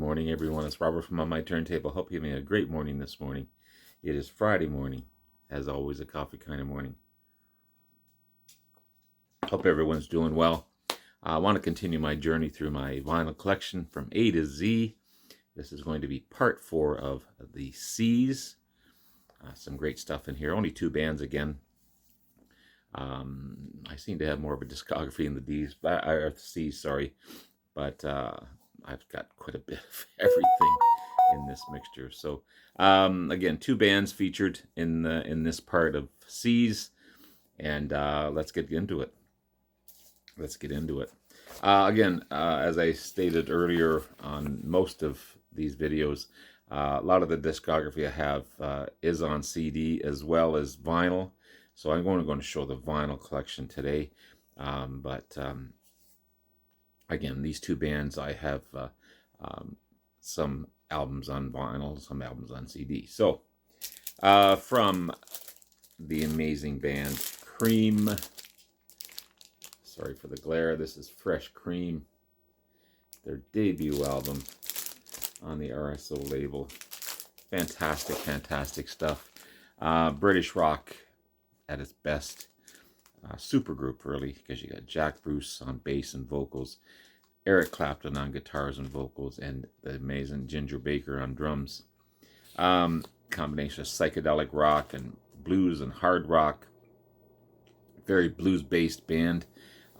morning, everyone. It's Robert from On My Turntable. Hope you're having a great morning this morning. It is Friday morning, as always, a coffee kind of morning. Hope everyone's doing well. I want to continue my journey through my vinyl collection from A to Z. This is going to be part 4 of the C's. Some great stuff in here. Only 2 bands again. I seem to have more of a discography in the D's, or the C's, sorry. But I've got quite a bit of everything in this mixture. So again, 2 bands featured in this part of C's, and let's get into it. Again, as I stated earlier on most of these videos, a lot of the discography I have is on CD as well as vinyl. So I'm going to show the vinyl collection today, again, these 2 bands, I have some albums on vinyl, some albums on CD. So, from the amazing band Cream, sorry for the glare, this is Fresh Cream, their debut album on the RSO label. Fantastic, fantastic stuff. British rock at its best. Supergroup, really, because you got Jack Bruce on bass and vocals, Eric Clapton on guitars and vocals, and the amazing Ginger Baker on drums. Combination of psychedelic rock and blues and hard rock. Very blues-based band.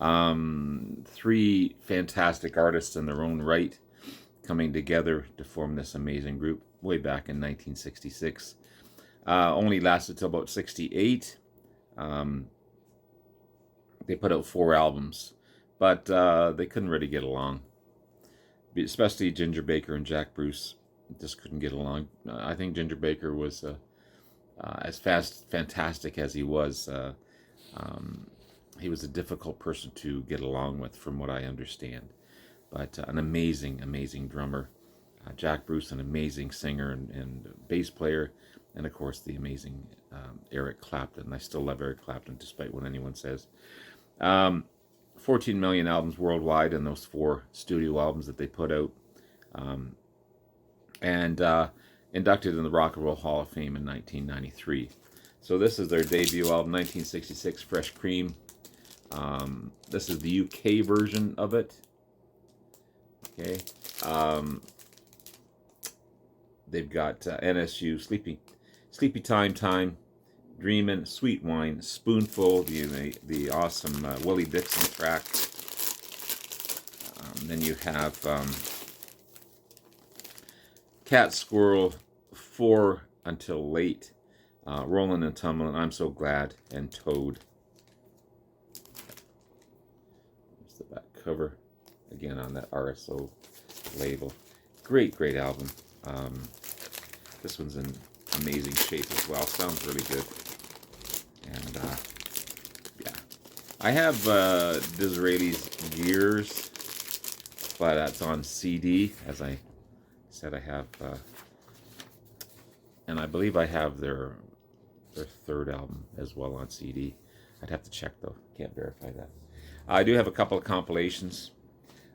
3 fantastic artists in their own right coming together to form this amazing group way back in 1966. Only lasted till about 68. They put out 4 albums, but they couldn't really get along. Especially Ginger Baker and Jack Bruce just couldn't get along. I think Ginger Baker was as fantastic as he was. He was a difficult person to get along with, from what I understand. But an amazing, amazing drummer. Jack Bruce, an amazing singer and bass player. And of course, the amazing Eric Clapton. I still love Eric Clapton, despite what anyone says. 14 million albums worldwide in those 4 studio albums that they put out. And inducted in the Rock and Roll Hall of Fame in 1993. So this is their debut album, 1966, Fresh Cream. This is the UK version of it. Okay. They've got NSU, Sleepy Time, Dreamin', Sweet Wine, Spoonful, the awesome Willie Dixon track. Then you have Cat Squirrel, 4 Until Late, Rollin' and Tumblin', I'm So Glad, and Toad. There's the back cover, again on that RSO label. Great, great album. This one's in amazing shape as well. Sounds really good. And yeah, I have Disraeli's Years, but that's on CD, as I said. I have, and I believe I have their 3rd album as well on CD. I'd have to check though. Can't verify that. I do have a couple of compilations.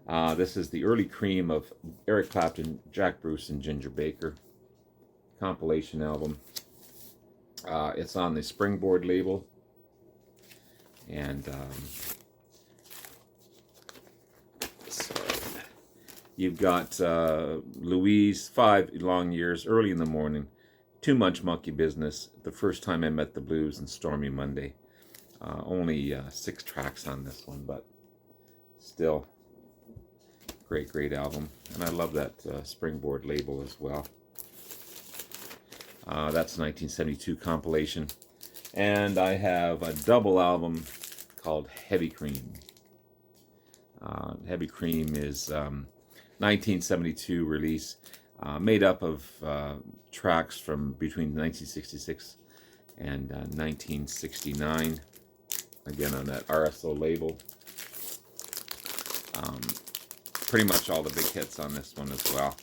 This is the early Cream of Eric Clapton, Jack Bruce, and Ginger Baker compilation album. It's on the Springboard label, and you've got Louise, 5 Long Years, Early in the Morning, Too Much Monkey Business, The First Time I Met the Blues, and Stormy Monday. Only 6 tracks on this one, but still great, great album. And I love that Springboard label as well. That's 1972 compilation. And I have a double album called Heavy Cream. Heavy Cream is 1972 release, made up of tracks from between 1966 and 1969. Again, on that RSO label. Pretty much all the big hits on this one as well.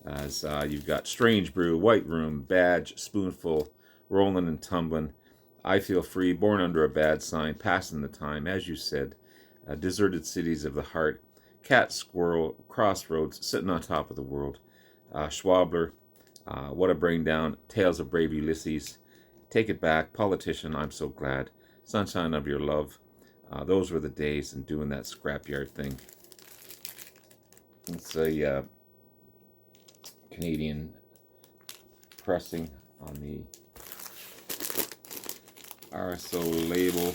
As you've got Strange Brew, White Room, Badge, Spoonful, Rollin' and Tumblin', I Feel Free, Born Under a Bad Sign, Passing the Time, As You Said, Deserted Cities of the Heart, Cat, Squirrel, Crossroads, Sitting on Top of the World, Schwabler, What a Brain Down, Tales of Brave Ulysses, Take It Back, Politician, I'm So Glad, Sunshine of Your Love. Those were the days, and doing that scrapyard thing. It's a Canadian pressing on the RSO label.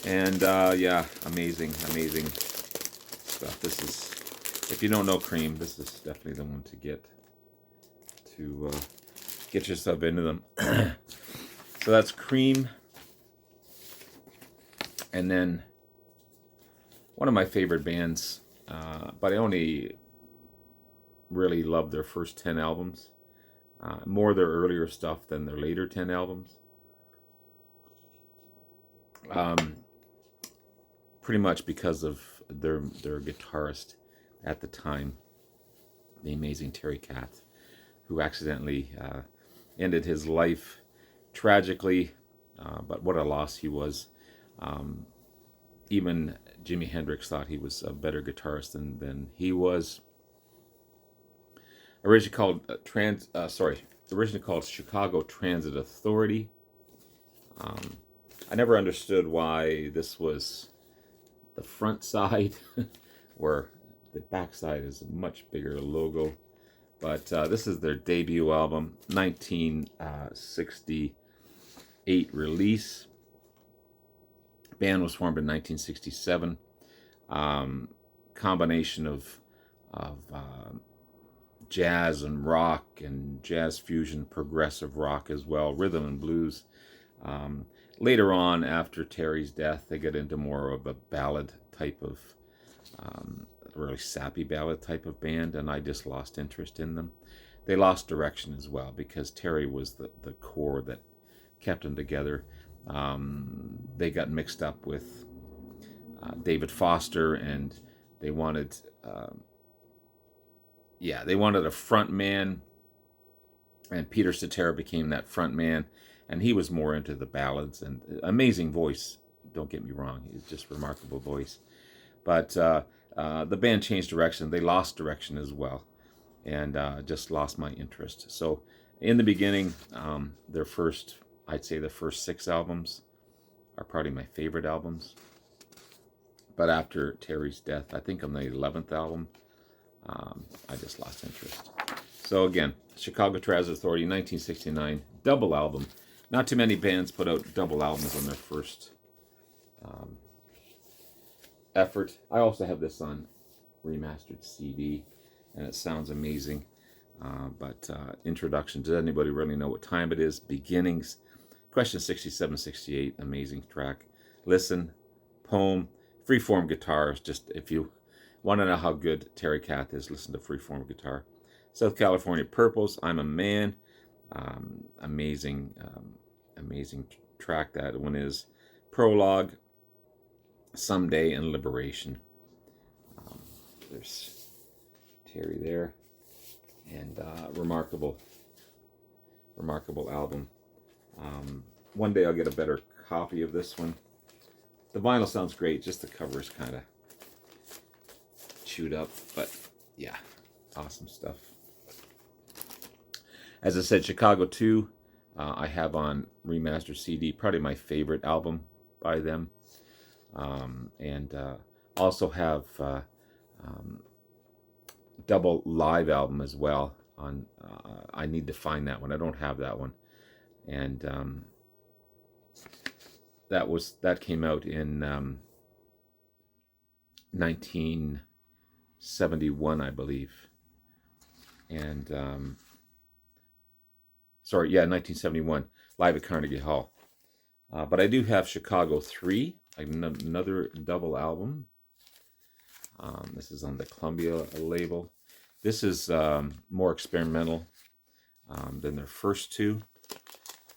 And yeah, amazing stuff. This is, if you don't know Cream, this is definitely the one to get yourself into them. So that's Cream. And then one of my favorite bands, but I only really love their first 10 albums. More their earlier stuff than their later 10 albums. Pretty much because of their guitarist at the time, the amazing Terry Kath, who accidentally ended his life tragically, but what a loss he was. Even Jimi Hendrix thought he was a better guitarist than he was. Originally called Chicago Transit Authority. I never understood why this was the front side, where the back side is a much bigger logo. But this is their debut album, 1968 release. Band was formed in 1967. Combination of jazz and rock, and jazz fusion, progressive rock as well, rhythm and blues. Later on, after Terry's death, they get into more of a ballad type of, really sappy ballad type of band, and I just lost interest in them. They lost direction as well, because Terry was the core that kept them together. They got mixed up with David Foster, and they wanted a front man, and Peter Cetera became that front man, and he was more into the ballads. And amazing voice, don't get me wrong, he's just remarkable voice. But the band changed direction. They lost direction as well, and just lost my interest. So in the beginning, I'd say their first 6 albums are probably my favorite albums. But after Terry's death, I think on the 11th album, I just lost interest. So again, Chicago Transit Authority, 1969, double album. Not too many bands put out double albums on their first effort. I also have this on remastered CD, and it sounds amazing. But introduction, does anybody really know what time it is? Beginnings, question 67, 68, amazing track. Listen, Poem, Freeform Guitars. Just if you want to know how good Terry Kath is, listen to Freeform Guitar. South California Purples, I'm a Man. Amazing track that one is. Prologue, Someday, and Liberation. There's Terry there, and remarkable album. One day I'll get a better copy of this one. The vinyl sounds great, just the cover is kind of chewed up, but yeah, awesome stuff. As I said, Chicago 2, I have on remastered CD, probably my favorite album by them. And also have double live album as well. On I need to find that one. I don't have that one. And that came out in 1971, I believe. And 1971, live at Carnegie Hall. But I do have Chicago 3, another double album. This is on the Columbia label. This is more experimental than their first 2,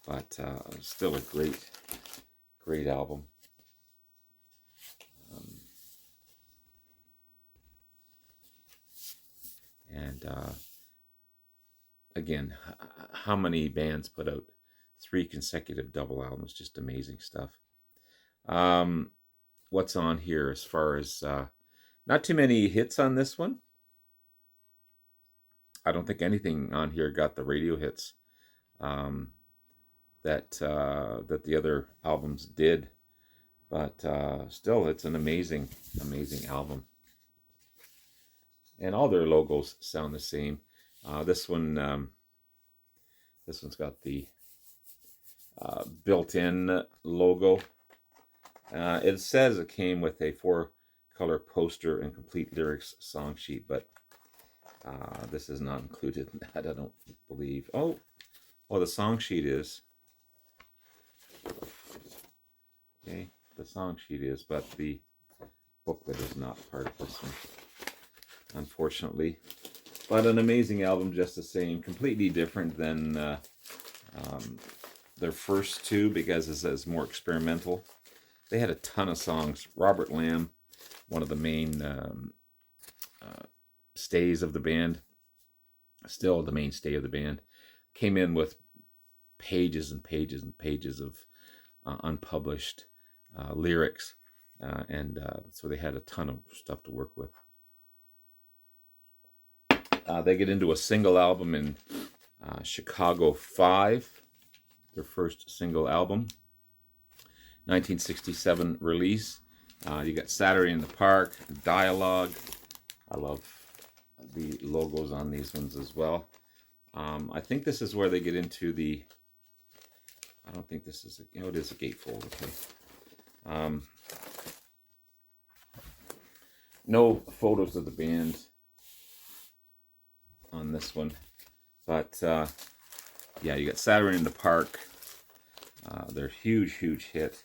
but still a great album. And again, how many bands put out 3 consecutive double albums? Just amazing stuff. What's on here as far as Not too many hits on this one. I don't think anything on here got the radio hits um, that the other albums did. But still, it's an amazing, amazing album. And all their logos sound the same. This one's got the built-in logo. It says it came with a 4-color poster and complete lyrics song sheet, but this is not included in that, I don't believe. Oh, the song sheet is. Okay, the song sheet is, but the booklet is not part of this one, unfortunately. But an amazing album just the same. Completely different than their first two, because it says more experimental. They had a ton of songs. Robert Lamb, one of the main stays of the band, still the mainstay of the band, came in with pages and pages and pages of unpublished lyrics, and so they had a ton of stuff to work with. They get into a single album in Chicago 5, their first single album, 1967 release. You got Saturday in the Park, Dialogue. I love the logos on these ones as well. I think this is where they get into the, I don't think this is, it is a gatefold, okay. No photos of the band on this one, but yeah, you got Saturday in the Park, their huge hit,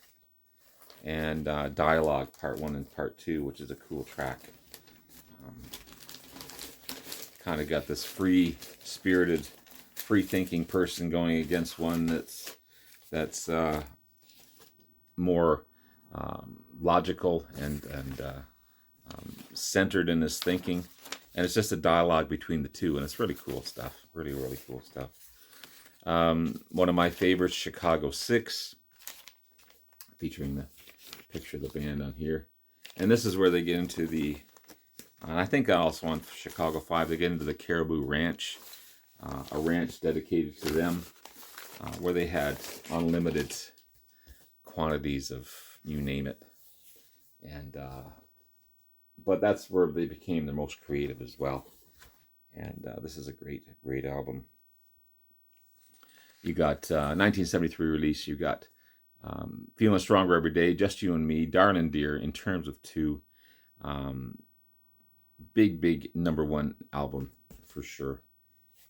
and Dialogue Part 1 and Part 2, which is a cool track. Kind of got this free-spirited, free-thinking person going against one that's more logical and centered in his thinking. And it's just a dialogue between the two, and it's really cool stuff. Really cool stuff. One of my favorites, Chicago 6, featuring the picture of the band on here. And this is where they get into the, I think I also on Chicago 5, they get into the Caribou Ranch, a ranch dedicated to them, where they had unlimited quantities of you name it. And but that's where they became the most creative as well. And this is a great album. You got 1973 release. You got Feeling Stronger Every Day, Just You and Me, Darling Dear, in terms of two. Big #1 album for sure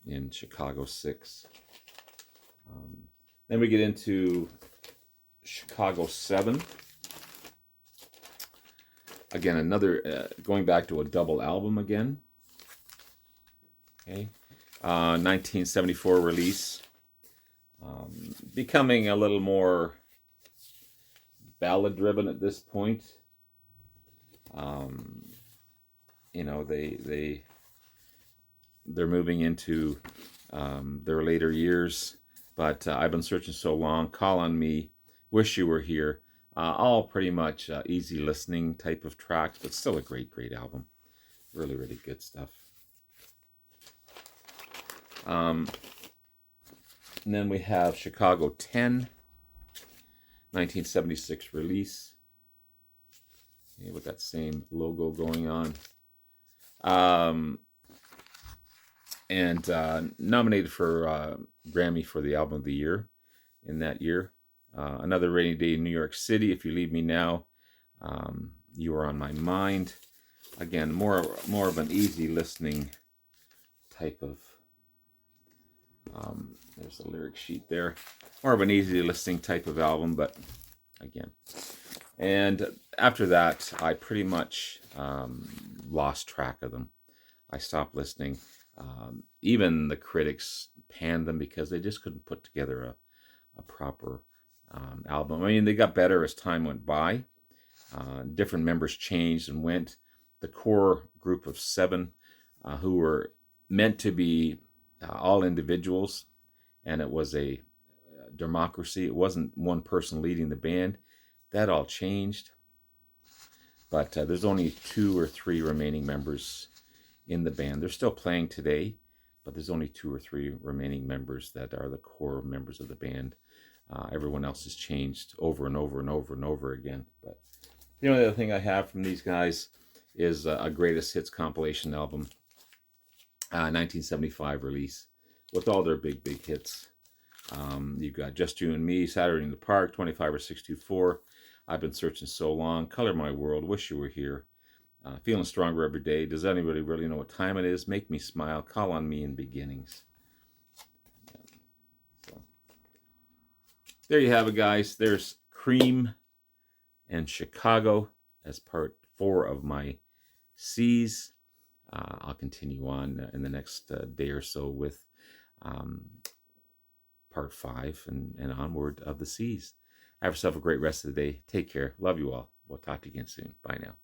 in Chicago 6. Then we get into Chicago 7. Again, another, going back to a double album again. Okay. 1974 release. Becoming a little more ballad driven at this point. You know, they're moving into their later years, but I've Been Searching So Long, Call on Me, Wish You Were Here, all pretty much easy listening type of tracks, but still a great album. Really good stuff. And then we have Chicago 10, 1976 release. Okay, with that same logo going on. And nominated for Grammy for the Album of the Year in that year. Another Rainy Day in New York City, If You Leave Me Now, You Are on My Mind. Again, more of an easy listening type of, there's a lyric sheet there. More of an easy listening type of album, but again. And after that, I pretty much lost track of them. I stopped listening. Even the critics panned them because they just couldn't put together a proper album. I mean, they got better as time went by. Different members changed and went. The core group of 7 who were meant to be all individuals, and it was a democracy. It wasn't one person leading the band. That all changed. But there's only 2 or 3 remaining members in the band. They're still playing today, but there's only 2 or 3 remaining members that are the core members of the band. Everyone else has changed over and over and over and over again. But the only other thing I have from these guys is a greatest hits compilation album, 1975 release, with all their big hits. You've got Just You and Me, Saturday in the Park, 25 or 624, I've Been Searching So Long, Color My World, Wish You Were Here, Feeling Stronger Every Day, Does Anybody Really Know What Time It Is, Make Me Smile, Call on Me in Beginnings. So there you have it, guys. There's Cream and Chicago as part 4 of my C's. I'll continue on in the next day or so with part 5 and onward of the C's. Have yourself a great rest of the day. Take care. Love you all. We'll talk to you again soon. Bye now.